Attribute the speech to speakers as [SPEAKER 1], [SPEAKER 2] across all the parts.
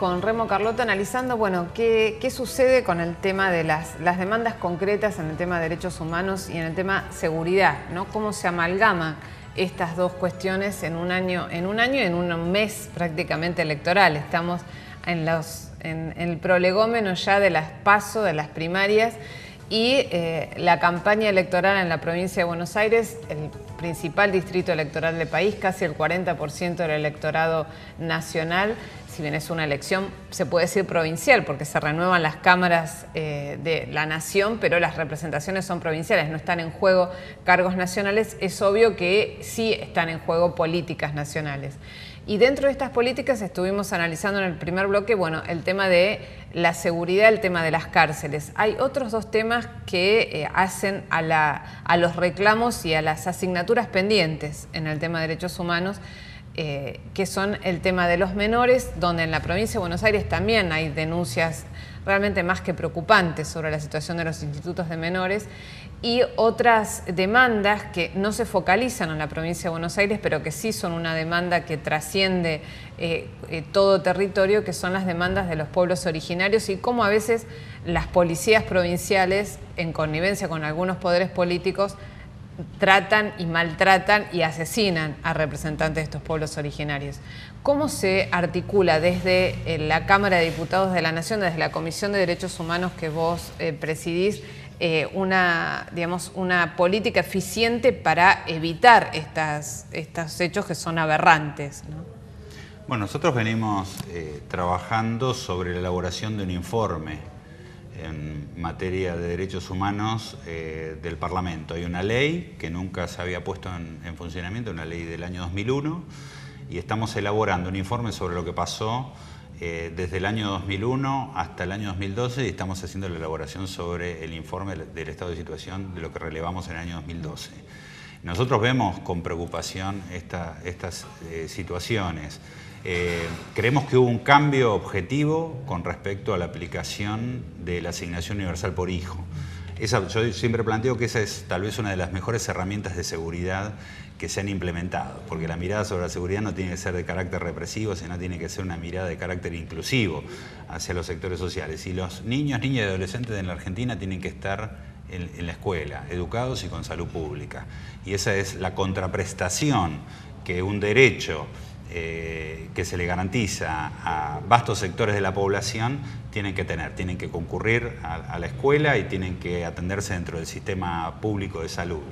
[SPEAKER 1] con Remo Carlota analizando, bueno, qué sucede con el tema de las demandas concretas en el tema de derechos humanos y en el tema seguridad, ¿no? Cómo se amalgaman estas dos cuestiones en un año y en un mes prácticamente electoral. Estamos en el prolegómeno ya de las PASO, de las primarias, y la campaña electoral en la provincia de Buenos Aires, el principal distrito electoral del país, casi el 40% del electorado nacional. Si bien es una elección, se puede decir provincial, porque se renuevan las cámaras de la nación, pero las representaciones son provinciales, no están en juego cargos nacionales. Es obvio que sí están en juego políticas nacionales. Y dentro de estas políticas estuvimos analizando en el primer bloque, bueno, el tema de la seguridad, el tema de las cárceles. Hay otros dos temas que hacen a los reclamos y a las asignaturas pendientes en el tema de derechos humanos, que son el tema de los menores, donde en la provincia de Buenos Aires también hay denuncias realmente más que preocupantes sobre la situación de los institutos de menores, y otras demandas que no se focalizan en la provincia de Buenos Aires, pero que sí son una demanda que trasciende todo territorio, que son las demandas de los pueblos originarios y cómo a veces las policías provinciales, en connivencia con algunos poderes políticos, tratan y maltratan y asesinan a representantes de estos pueblos originarios. ¿Cómo se articula desde la Cámara de Diputados de la Nación, desde la Comisión de Derechos Humanos que vos presidís, una política eficiente para evitar estos hechos que son aberrantes, ¿no?
[SPEAKER 2] Bueno, nosotros venimos trabajando sobre la elaboración de un informe en materia de derechos humanos del Parlamento. Hay una ley que nunca se había puesto en funcionamiento, una ley del año 2001, y estamos elaborando un informe sobre lo que pasó desde el año 2001 hasta el año 2012, y estamos haciendo la elaboración sobre el informe del estado de situación de lo que relevamos en el año 2012. Nosotros vemos con preocupación estas situaciones. Creemos que hubo un cambio objetivo con respecto a la aplicación de la asignación universal por hijo. Yo siempre planteo que esa es tal vez una de las mejores herramientas de seguridad que se han implementado, porque la mirada sobre la seguridad no tiene que ser de carácter represivo, sino tiene que ser una mirada de carácter inclusivo hacia los sectores sociales. Y los niños, niñas y adolescentes en la Argentina tienen que estar en la escuela, educados y con salud pública. Y esa es la contraprestación que un derecho que se le garantiza a vastos sectores de la población tienen que tener. Tienen que concurrir a la escuela y tienen que atenderse dentro del sistema público de salud.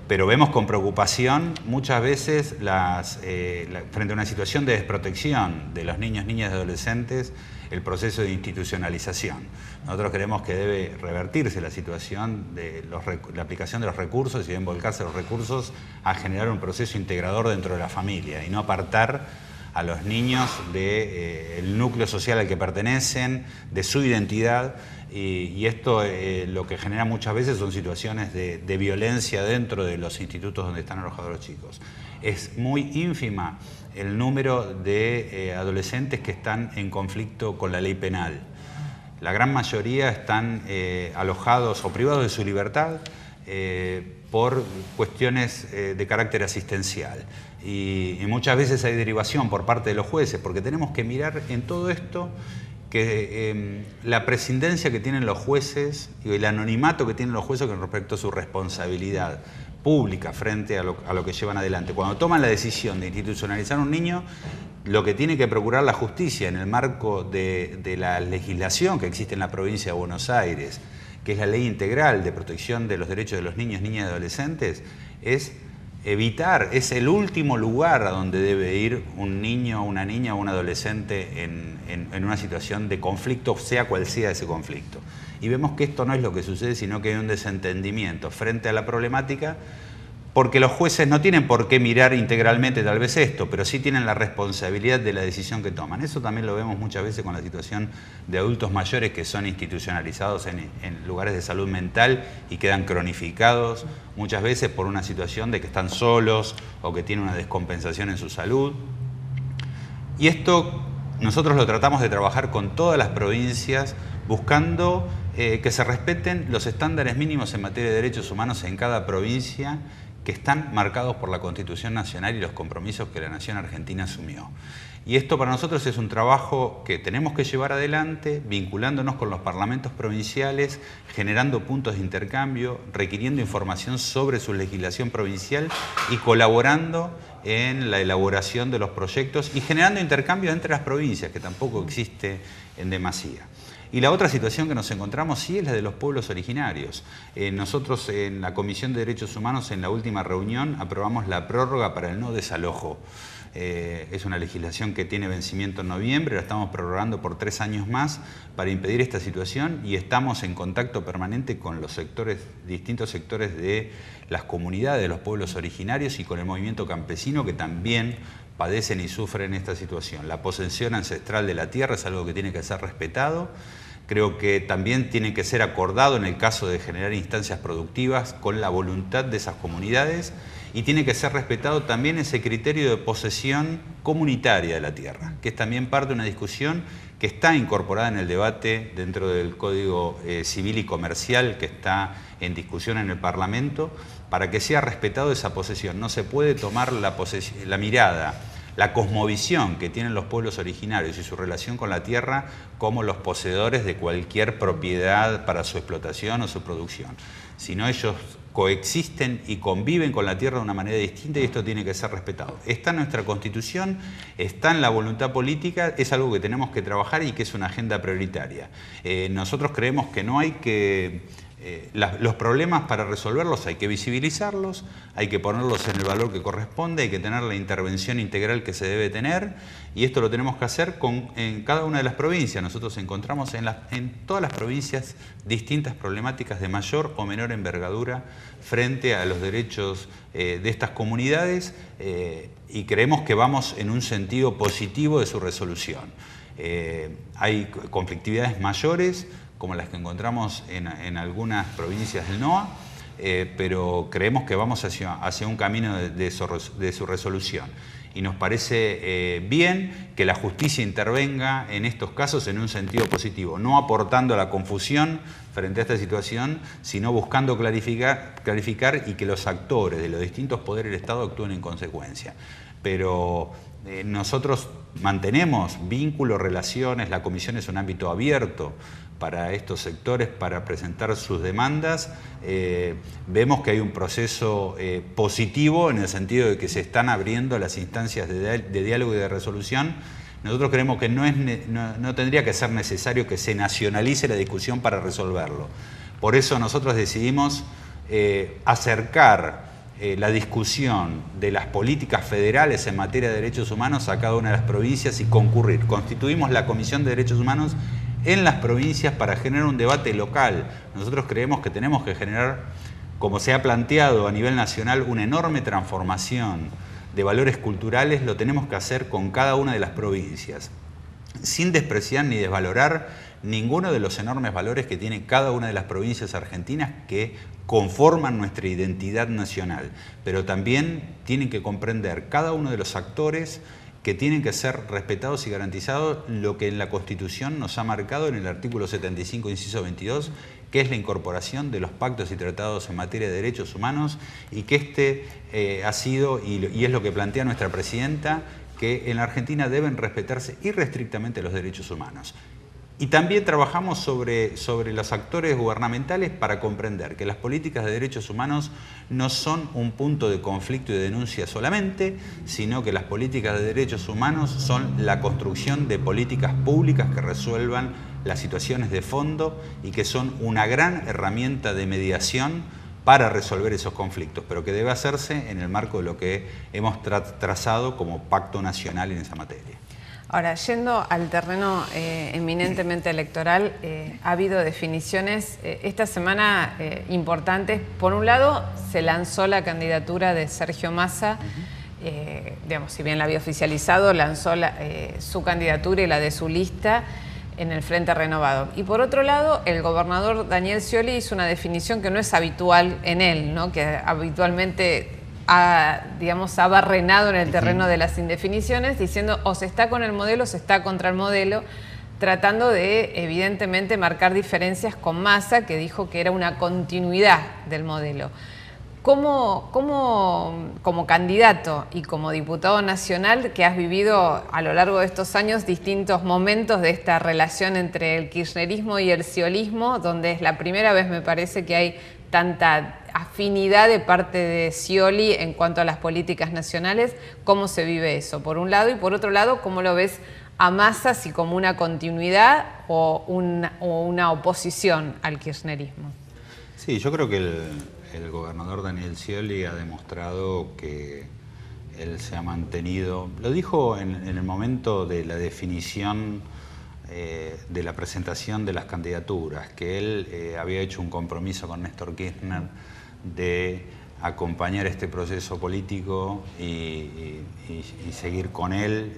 [SPEAKER 2] Pero vemos con preocupación muchas veces frente a una situación de desprotección de los niños, niñas y adolescentes, el proceso de institucionalización. Nosotros creemos que debe revertirse la situación de la aplicación de los recursos y deben volcarse los recursos a generar un proceso integrador dentro de la familia y no apartar a los niños del núcleo social al que pertenecen, de su identidad, y esto lo que genera muchas veces son situaciones de violencia dentro de los institutos donde están alojados los chicos. Es muy ínfima el número de adolescentes que están en conflicto con la ley penal. La gran mayoría están alojados o privados de su libertad por cuestiones de carácter asistencial. Y muchas veces hay derivación por parte de los jueces, porque tenemos que mirar en todo esto que la prescindencia que tienen los jueces y el anonimato que tienen los jueces con respecto a su responsabilidad pública frente a lo que llevan adelante. Cuando toman la decisión de institucionalizar a un niño, lo que tiene que procurar la justicia en el marco de la legislación que existe en la provincia de Buenos Aires, que es la Ley Integral de Protección de los Derechos de los Niños, Niñas y Adolescentes, es evitar, es el último lugar a donde debe ir un niño, una niña o un adolescente en una situación de conflicto, sea cual sea ese conflicto. Y vemos que esto no es lo que sucede, sino que hay un desentendimiento frente a la problemática, porque los jueces no tienen por qué mirar integralmente tal vez esto, pero sí tienen la responsabilidad de la decisión que toman. Eso también lo vemos muchas veces con la situación de adultos mayores que son institucionalizados en lugares de salud mental y quedan cronificados muchas veces por una situación de que están solos o que tienen una descompensación en su salud. Y esto nosotros lo tratamos de trabajar con todas las provincias, buscando que se respeten los estándares mínimos en materia de derechos humanos en cada provincia, que están marcados por la Constitución Nacional y los compromisos que la nación argentina asumió. Y esto para nosotros es un trabajo que tenemos que llevar adelante, vinculándonos con los parlamentos provinciales, generando puntos de intercambio, requiriendo información sobre su legislación provincial y colaborando en la elaboración de los proyectos y generando intercambios entre las provincias, que tampoco existe en demasía. Y la otra situación que nos encontramos sí es la de los pueblos originarios. Nosotros en la Comisión de Derechos Humanos en la última reunión aprobamos la prórroga para el no desalojo. Es una legislación que tiene vencimiento en noviembre, la estamos prorrogando por 3 años más para impedir esta situación y estamos en contacto permanente con los sectores, distintos sectores de las comunidades de los pueblos originarios y con el movimiento campesino que también padecen y sufren esta situación. La posesión ancestral de la tierra es algo que tiene que ser respetado. Creo que también tiene que ser acordado en el caso de generar instancias productivas con la voluntad de esas comunidades y tiene que ser respetado también ese criterio de posesión comunitaria de la tierra, que es también parte de una discusión que está incorporada en el debate dentro del Código Civil y Comercial que está en discusión en el Parlamento, para que sea respetado esa posesión. No se puede tomar la mirada, la cosmovisión que tienen los pueblos originarios y su relación con la tierra como los poseedores de cualquier propiedad para su explotación o su producción, sino ellos coexisten y conviven con la tierra de una manera distinta y esto tiene que ser respetado. Está en nuestra Constitución, está en la voluntad política, es algo que tenemos que trabajar y que es una agenda prioritaria. Nosotros creemos que no hay que... los problemas para resolverlos hay que visibilizarlos, hay que ponerlos en el valor que corresponde, hay que tener la intervención integral que se debe tener y esto lo tenemos que hacer en cada una de las provincias. Nosotros encontramos en todas las provincias distintas problemáticas de mayor o menor envergadura frente a los derechos de estas comunidades y creemos que vamos en un sentido positivo de su resolución. Hay conflictividades mayores como las que encontramos en algunas provincias del NOA, pero creemos que vamos hacia un camino de su resolución. Y nos parece bien que la justicia intervenga en estos casos en un sentido positivo, no aportando a la confusión frente a esta situación, sino buscando clarificar y que los actores de los distintos poderes del Estado actúen en consecuencia. Pero nosotros mantenemos vínculos, relaciones, la comisión es un ámbito abierto para estos sectores para presentar sus demandas. Vemos que hay un proceso positivo en el sentido de que se están abriendo las instancias de diálogo y de resolución. Nosotros creemos que no tendría que ser necesario que se nacionalice la discusión para resolverlo. Por eso nosotros decidimos acercar la discusión de las políticas federales en materia de derechos humanos a cada una de las provincias y concurrir. Constituimos la Comisión de Derechos Humanos en las provincias para generar un debate local. Nosotros creemos que tenemos que generar, como se ha planteado a nivel nacional, una enorme transformación de valores culturales, lo tenemos que hacer con cada una de las provincias, sin despreciar ni desvalorar ninguno de los enormes valores que tiene cada una de las provincias argentinas que conforman nuestra identidad nacional, pero también tienen que comprender cada uno de los actores que tienen que ser respetados y garantizados lo que en la Constitución nos ha marcado en el artículo 75, inciso 22, que es la incorporación de los pactos y tratados en materia de derechos humanos y que ha sido, y es lo que plantea nuestra presidenta, que en la Argentina deben respetarse irrestrictamente los derechos humanos. Y también trabajamos sobre los actores gubernamentales para comprender que las políticas de derechos humanos no son un punto de conflicto y de denuncia solamente, sino que las políticas de derechos humanos son la construcción de políticas públicas que resuelvan las situaciones de fondo y que son una gran herramienta de mediación para resolver esos conflictos, pero que debe hacerse en el marco de lo que hemos trazado como pacto nacional en esa materia.
[SPEAKER 1] Ahora, yendo al terreno eminentemente electoral, ha habido definiciones esta semana importantes. Por un lado, se lanzó la candidatura de Sergio Massa, digamos, si bien la había oficializado, lanzó su candidatura y la de su lista en el Frente Renovado. Y por otro lado, el gobernador Daniel Scioli hizo una definición que no es habitual en él, ¿no? Que habitualmente ha barrenado en el terreno de las indefiniciones, diciendo o se está con el modelo o se está contra el modelo, tratando de evidentemente marcar diferencias con Massa, que dijo que era una continuidad del modelo. como candidato y como diputado nacional que has vivido a lo largo de estos años distintos momentos de esta relación entre el kirchnerismo y el sciolismo, donde es la primera vez, me parece, que hay tanta afinidad de parte de Scioli en cuanto a las políticas nacionales, ¿cómo se vive eso? Por un lado, y por otro lado, ¿cómo lo ves a Massa, si como una continuidad o una oposición al kirchnerismo?
[SPEAKER 2] Sí, yo creo que el gobernador Daniel Scioli ha demostrado que él se ha mantenido, lo dijo en el momento de la definición de la presentación de las candidaturas, que él había hecho un compromiso con Néstor Kirchner de acompañar este proceso político y seguir con él,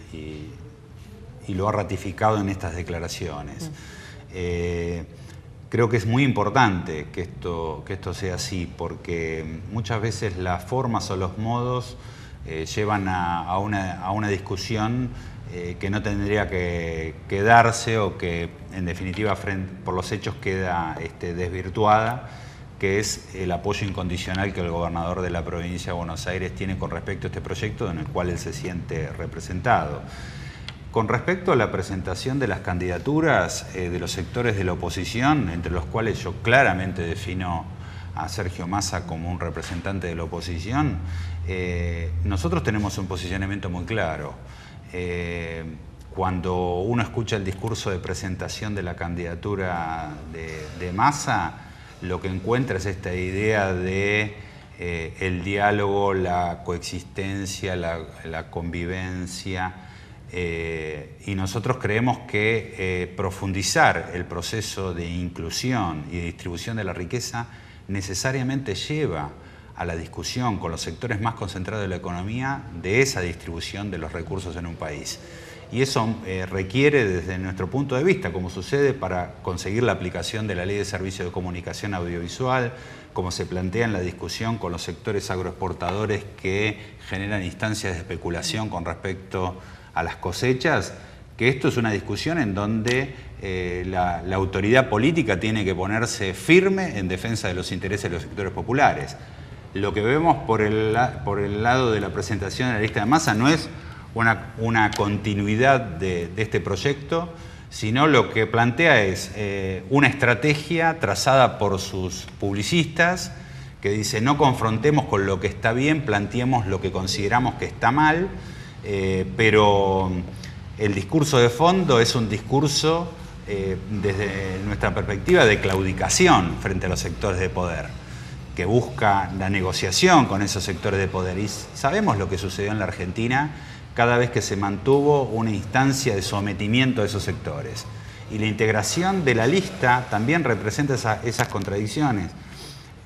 [SPEAKER 2] y lo ha ratificado en estas declaraciones. Creo que es muy importante que esto sea así, porque muchas veces las formas o los modos llevan a una discusión que no tendría que darse, o que en definitiva por los hechos queda desvirtuada, que es el apoyo incondicional que el gobernador de la provincia de Buenos Aires tiene con respecto a este proyecto en el cual él se siente representado. Con respecto a la presentación de las candidaturas de los sectores de la oposición, entre los cuales yo claramente defino a Sergio Massa como un representante de la oposición, nosotros tenemos un posicionamiento muy claro. Cuando uno escucha el discurso de presentación de la candidatura de Massa, lo que encuentra es esta idea de el diálogo, la coexistencia, la convivencia. Y nosotros creemos que profundizar el proceso de inclusión y de distribución de la riqueza necesariamente lleva a la discusión con los sectores más concentrados de la economía de esa distribución de los recursos en un país. Y eso requiere, desde nuestro punto de vista, como sucede para conseguir la aplicación de la Ley de Servicios de Comunicación Audiovisual, como se plantea en la discusión con los sectores agroexportadores que generan instancias de especulación con respecto a las cosechas, que esto es una discusión en donde la autoridad política tiene que ponerse firme en defensa de los intereses de los sectores populares. Lo que vemos por el lado de la presentación de la lista de Massa no es una continuidad de este proyecto, sino lo que plantea es una estrategia trazada por sus publicistas que dice: no confrontemos con lo que está bien, planteemos lo que consideramos que está mal. Pero el discurso de fondo es un discurso, desde nuestra perspectiva, de claudicación frente a los sectores de poder, que busca la negociación con esos sectores de poder. Y sabemos lo que sucedió en la Argentina cada vez que se mantuvo una instancia de sometimiento a esos sectores. Y la integración de la lista también representa esas contradicciones.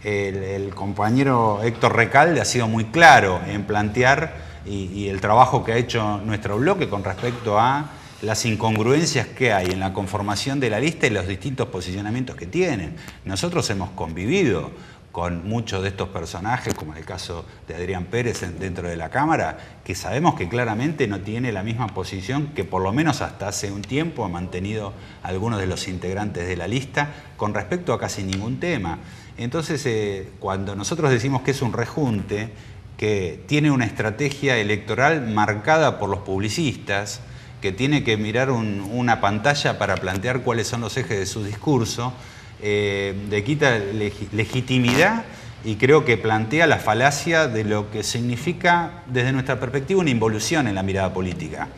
[SPEAKER 2] El compañero Héctor Recalde ha sido muy claro en plantear y el trabajo que ha hecho nuestro bloque con respecto a las incongruencias que hay en la conformación de la lista y los distintos posicionamientos que tienen. Nosotros hemos convivido con muchos de estos personajes, como el caso de Adrián Pérez dentro de la Cámara, que sabemos que claramente no tiene la misma posición que por lo menos hasta hace un tiempo ha mantenido algunos de los integrantes de la lista con respecto a casi ningún tema. Entonces, cuando nosotros decimos que es un rejunte, que tiene una estrategia electoral marcada por los publicistas, que tiene que mirar una pantalla para plantear cuáles son los ejes de su discurso, le quita legitimidad, y creo que plantea la falacia de lo que significa, desde nuestra perspectiva, una involución en la mirada política.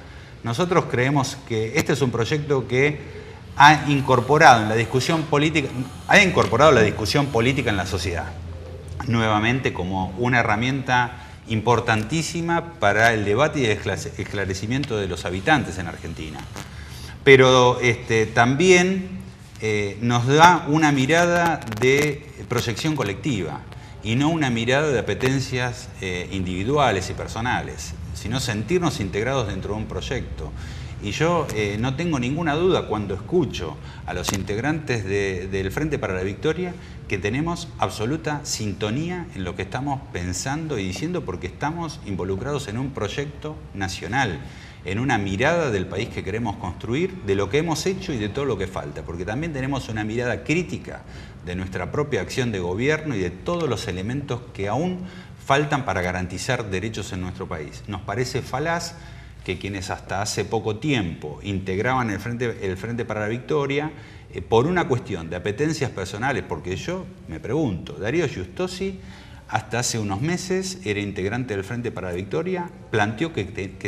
[SPEAKER 2] Nosotros creemos que este es un proyecto que ha incorporado la discusión política en la sociedad, nuevamente como una herramienta importantísima para el debate y el esclarecimiento de los habitantes en Argentina. Pero también nos da una mirada de proyección colectiva y no una mirada de apetencias individuales y personales, sino sentirnos integrados dentro de un proyecto. Y yo no tengo ninguna duda cuando escucho a los integrantes del Frente para la Victoria que tenemos absoluta sintonía en lo que estamos pensando y diciendo, porque estamos involucrados en un proyecto nacional. en una mirada del país que queremos construir, de lo que hemos hecho y de todo lo que falta, porque también tenemos una mirada crítica de nuestra propia acción de gobierno y de todos los elementos que aún faltan para garantizar derechos en nuestro país. Nos parece falaz que quienes hasta hace poco tiempo integraban el Frente para la Victoria, por una cuestión de apetencias personales, porque yo me pregunto, Darío Giustosi hasta hace unos meses era integrante del Frente para la Victoria, planteó que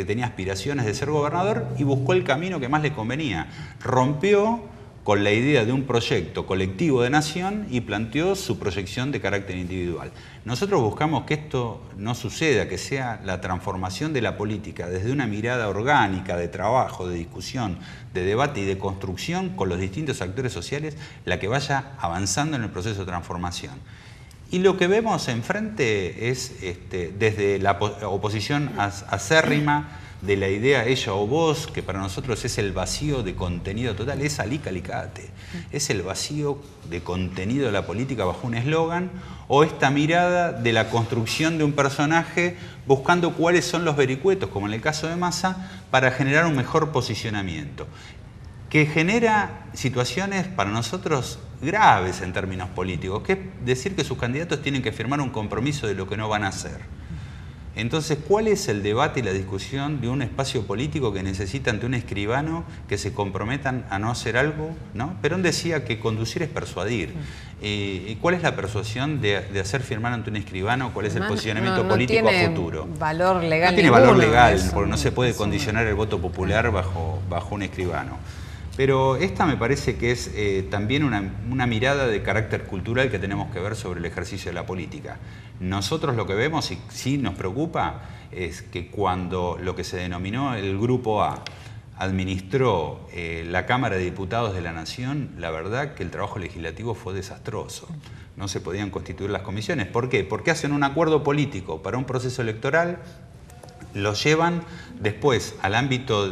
[SPEAKER 2] tenía aspiraciones de ser gobernador y buscó el camino que más le convenía. Rompió con la idea de un proyecto colectivo de nación y planteó su proyección de carácter individual. Nosotros buscamos que esto no suceda, que sea la transformación de la política desde una mirada orgánica, de trabajo, de discusión, de debate y de construcción con los distintos actores sociales, la que vaya avanzando en el proceso de transformación. Y lo que vemos enfrente es, desde la oposición acérrima de la idea ella o vos, que para nosotros es el vacío de contenido total, es alica alicate, es el vacío de contenido de la política bajo un eslogan, o esta mirada de la construcción de un personaje buscando cuáles son los vericuetos, como en el caso de Massa, para generar un mejor posicionamiento, que genera situaciones para nosotros graves en términos políticos, que es decir que sus candidatos tienen que firmar un compromiso de lo que no van a hacer. Entonces, ¿cuál es el debate y la discusión de un espacio político que necesita ante un escribano que se comprometan a no hacer algo? ¿No? Perón decía que conducir es persuadir. ¿Cuál es la persuasión de hacer firmar ante un escribano? ¿Cuál es el posicionamiento político a futuro?
[SPEAKER 1] No tiene valor legal.
[SPEAKER 2] No tiene valor legal, porque no se puede condicionar el voto popular bajo un escribano. Pero esta me parece que es también una mirada de carácter cultural que tenemos que ver sobre el ejercicio de la política. Nosotros lo que vemos, y sí nos preocupa, es que cuando lo que se denominó el Grupo A administró la Cámara de Diputados de la Nación, la verdad que el trabajo legislativo fue desastroso. No se podían constituir las comisiones. ¿Por qué? Porque hacen un acuerdo político para un proceso electoral, lo llevan después al ámbito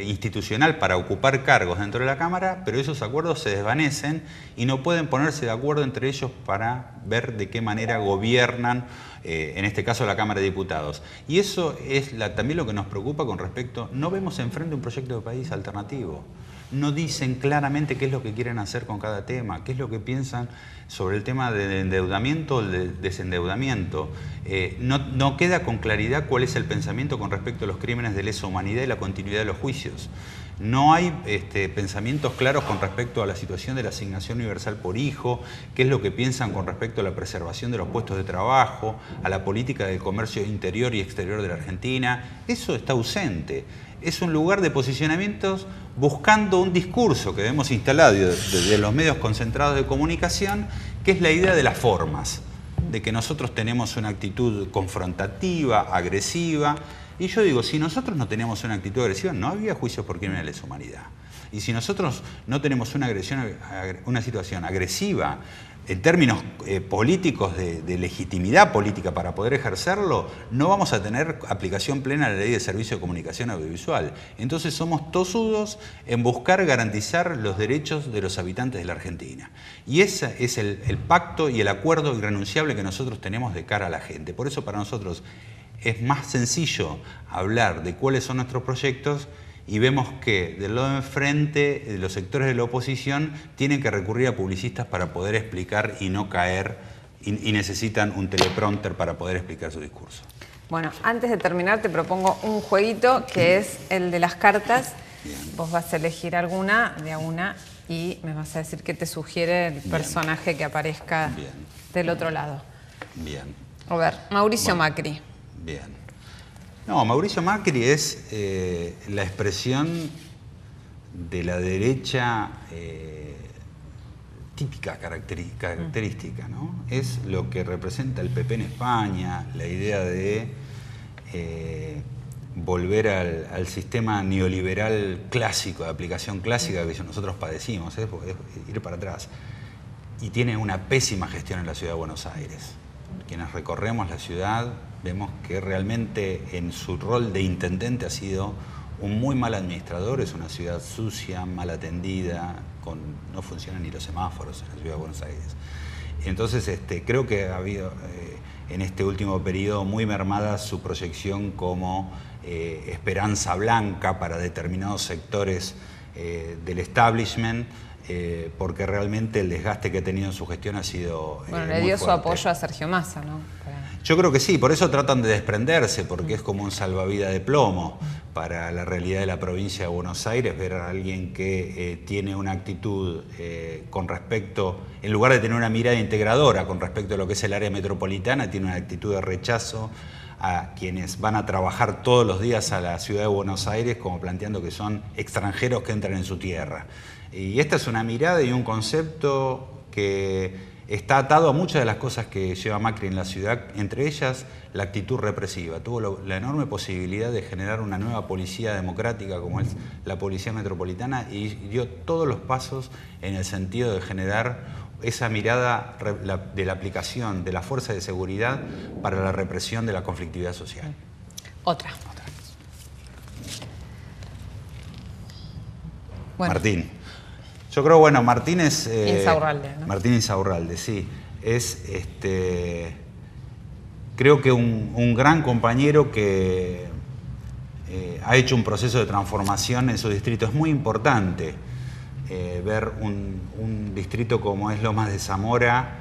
[SPEAKER 2] institucional para ocupar cargos dentro de la Cámara, pero esos acuerdos se desvanecen y no pueden ponerse de acuerdo entre ellos para ver de qué manera gobiernan, en este caso la Cámara de Diputados. Y eso es también lo que nos preocupa con respecto, no vemos enfrente un proyecto de país alternativo. No dicen claramente qué es lo que quieren hacer con cada tema, qué es lo que piensan sobre el tema del endeudamiento o del desendeudamiento. No queda con claridad cuál es el pensamiento con respecto a los crímenes de lesa humanidad y la continuidad de los juicios. No hay pensamientos claros con respecto a la situación de la asignación universal por hijo, qué es lo que piensan con respecto a la preservación de los puestos de trabajo, a la política del comercio interior y exterior de la Argentina. Eso está ausente. Es un lugar de posicionamientos buscando un discurso que vemos instalado desde los medios concentrados de comunicación, que es la idea de las formas, de que nosotros tenemos una actitud confrontativa, agresiva. Y yo digo, si nosotros no teníamos una actitud agresiva, no había juicios por crímenes de lesa humanidad. Y si nosotros no tenemos una situación agresiva, en términos políticos de legitimidad política para poder ejercerlo, no vamos a tener aplicación plena de la Ley de Servicio de Comunicación Audiovisual. Entonces somos tosudos en buscar garantizar los derechos de los habitantes de la Argentina. Y ese es el pacto y el acuerdo irrenunciable que nosotros tenemos de cara a la gente. Por eso para nosotros es más sencillo hablar de cuáles son nuestros proyectos, y vemos que del lado de enfrente, los sectores de la oposición tienen que recurrir a publicistas para poder explicar y no caer, y necesitan un teleprompter para poder explicar su discurso.
[SPEAKER 1] Bueno, antes de terminar te propongo un jueguito que es el de las cartas.
[SPEAKER 2] Bien.
[SPEAKER 1] Vos vas a elegir alguna de a una y me vas a decir qué te sugiere el personaje que aparezca del otro lado.
[SPEAKER 2] Bien.
[SPEAKER 1] A ver, Mauricio Macri.
[SPEAKER 2] Bien. No, Mauricio Macri es la expresión de la derecha típica, característica, ¿no? Es lo que representa el PP en España, la idea de volver al sistema neoliberal clásico, de aplicación clásica que nosotros padecimos, es ir para atrás. Y tiene una pésima gestión en la ciudad de Buenos Aires. Quienes recorremos la ciudad vemos que realmente en su rol de intendente ha sido un muy mal administrador. Es una ciudad sucia, mal atendida, no funcionan ni los semáforos en la ciudad de Buenos Aires. Entonces creo que ha habido en este último periodo muy mermada su proyección como esperanza blanca para determinados sectores del establishment, porque realmente el desgaste que ha tenido en su gestión ha sido
[SPEAKER 1] bueno, le
[SPEAKER 2] muy
[SPEAKER 1] dio su
[SPEAKER 2] fuerte.
[SPEAKER 1] apoyo a Sergio Massa, ¿no?
[SPEAKER 2] Yo creo que sí, por eso tratan de desprenderse, porque es como un salvavidas de plomo para la realidad de la provincia de Buenos Aires, ver a alguien que tiene una actitud con respecto, en lugar de tener una mirada integradora con respecto a lo que es el área metropolitana, tiene una actitud de rechazo a quienes van a trabajar todos los días a la ciudad de Buenos Aires, como planteando que son extranjeros que entran en su tierra. Y esta es una mirada y un concepto que está atado a muchas de las cosas que lleva Macri en la ciudad, entre ellas la actitud represiva. Tuvo la enorme posibilidad de generar una nueva policía democrática como es la Policía Metropolitana y dio todos los pasos en el sentido de generar esa mirada de la aplicación de la fuerza de seguridad para la represión de la conflictividad social.
[SPEAKER 1] Otra. Bueno.
[SPEAKER 2] Martín. Yo creo, bueno, Martín es...
[SPEAKER 1] Insaurralde, ¿no?
[SPEAKER 2] Martín Insaurralde, sí. Es, creo que un gran compañero que ha hecho un proceso de transformación en su distrito. Es muy importante ver un distrito como es Lomas de Zamora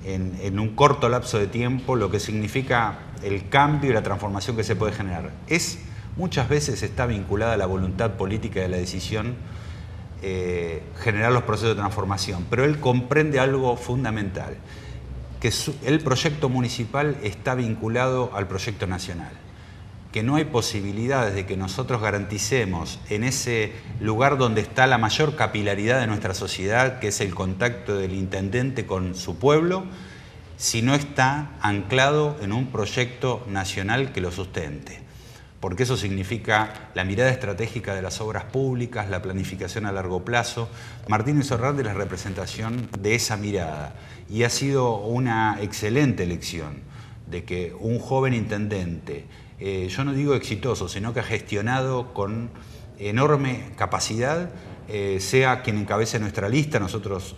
[SPEAKER 2] en un corto lapso de tiempo, lo que significa el cambio y la transformación que se puede generar. Muchas veces está vinculada a la voluntad política de la decisión generar los procesos de transformación, pero él comprende algo fundamental, que el proyecto municipal está vinculado al proyecto nacional, que no hay posibilidades de que nosotros garanticemos en ese lugar donde está la mayor capilaridad de nuestra sociedad, que es el contacto del intendente con su pueblo, si no está anclado en un proyecto nacional que lo sustente. Porque eso significa la mirada estratégica de las obras públicas, la planificación a largo plazo. Martín Insaurralde es la representación de esa mirada y ha sido una excelente elección de que un joven intendente, yo no digo exitoso, sino que ha gestionado con enorme capacidad, sea quien encabece nuestra lista. Nosotros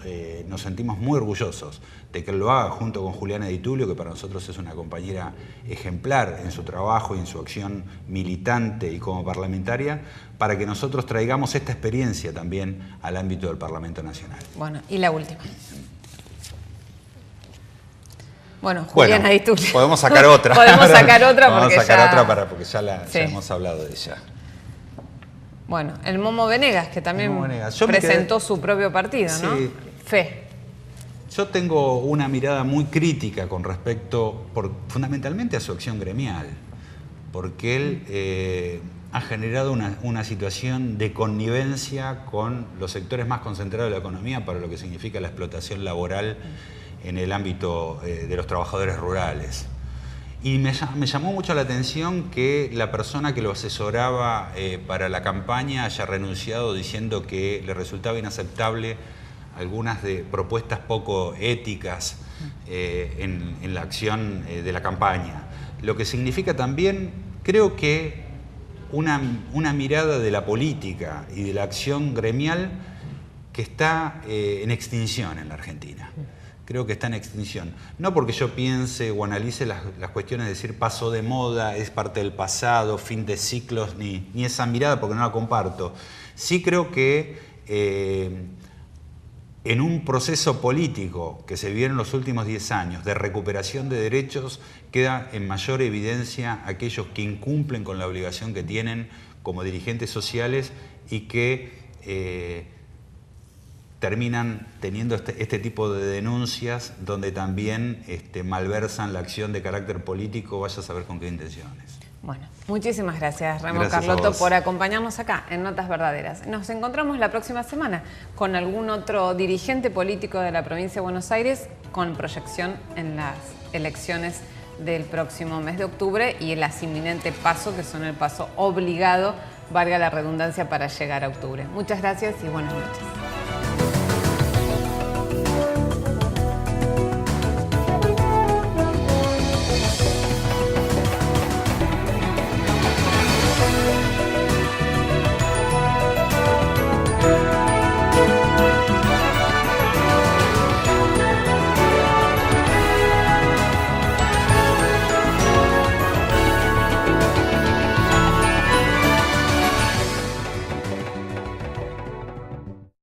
[SPEAKER 2] nos sentimos muy orgullosos de que él lo haga junto con Juliana Di Tulio, que para nosotros es una compañera ejemplar en su trabajo y en su acción militante y como parlamentaria, para que nosotros traigamos esta experiencia también al ámbito del Parlamento Nacional.
[SPEAKER 1] Bueno, y la última. Bueno, Juliana Di Tulio.
[SPEAKER 2] Podemos sacar otra.
[SPEAKER 1] Podemos sacar otra porque
[SPEAKER 2] Podemos sacar
[SPEAKER 1] ya...
[SPEAKER 2] otra porque ya hemos hablado de ella.
[SPEAKER 1] Bueno, el Momo Venegas, que también presentó su propio partido, ¿no?
[SPEAKER 2] Sí.
[SPEAKER 1] Fe.
[SPEAKER 2] Yo tengo una mirada muy crítica con respecto, fundamentalmente, a su acción gremial, porque él ha generado una situación de connivencia con los sectores más concentrados de la economía para lo que significa la explotación laboral en el ámbito de los trabajadores rurales. Y me llamó mucho la atención que la persona que lo asesoraba para la campaña haya renunciado diciendo que le resultaba inaceptable algunas de propuestas poco éticas en la acción de la campaña. Lo que significa también, creo que una mirada de la política y de la acción gremial que está en extinción en la Argentina. Creo que está en extinción. No porque yo piense o analice las cuestiones de decir pasó de moda, es parte del pasado, fin de ciclos, ni esa mirada porque no la comparto. Sí creo que en un proceso político que se vivió en los últimos 10 años de recuperación de derechos, queda en mayor evidencia aquellos que incumplen con la obligación que tienen como dirigentes sociales y que terminan teniendo este tipo de denuncias donde también malversan la acción de carácter político, vaya a saber con qué intenciones.
[SPEAKER 1] Bueno, muchísimas gracias, Remo
[SPEAKER 2] Gracias
[SPEAKER 1] Carlotto, por acompañarnos acá en Notas Verdaderas. Nos encontramos la próxima semana con algún otro dirigente político de la provincia de Buenos Aires con proyección en las elecciones del próximo mes de octubre y el inminente paso, que son el paso obligado, valga la redundancia, para llegar a octubre. Muchas gracias y buenas noches.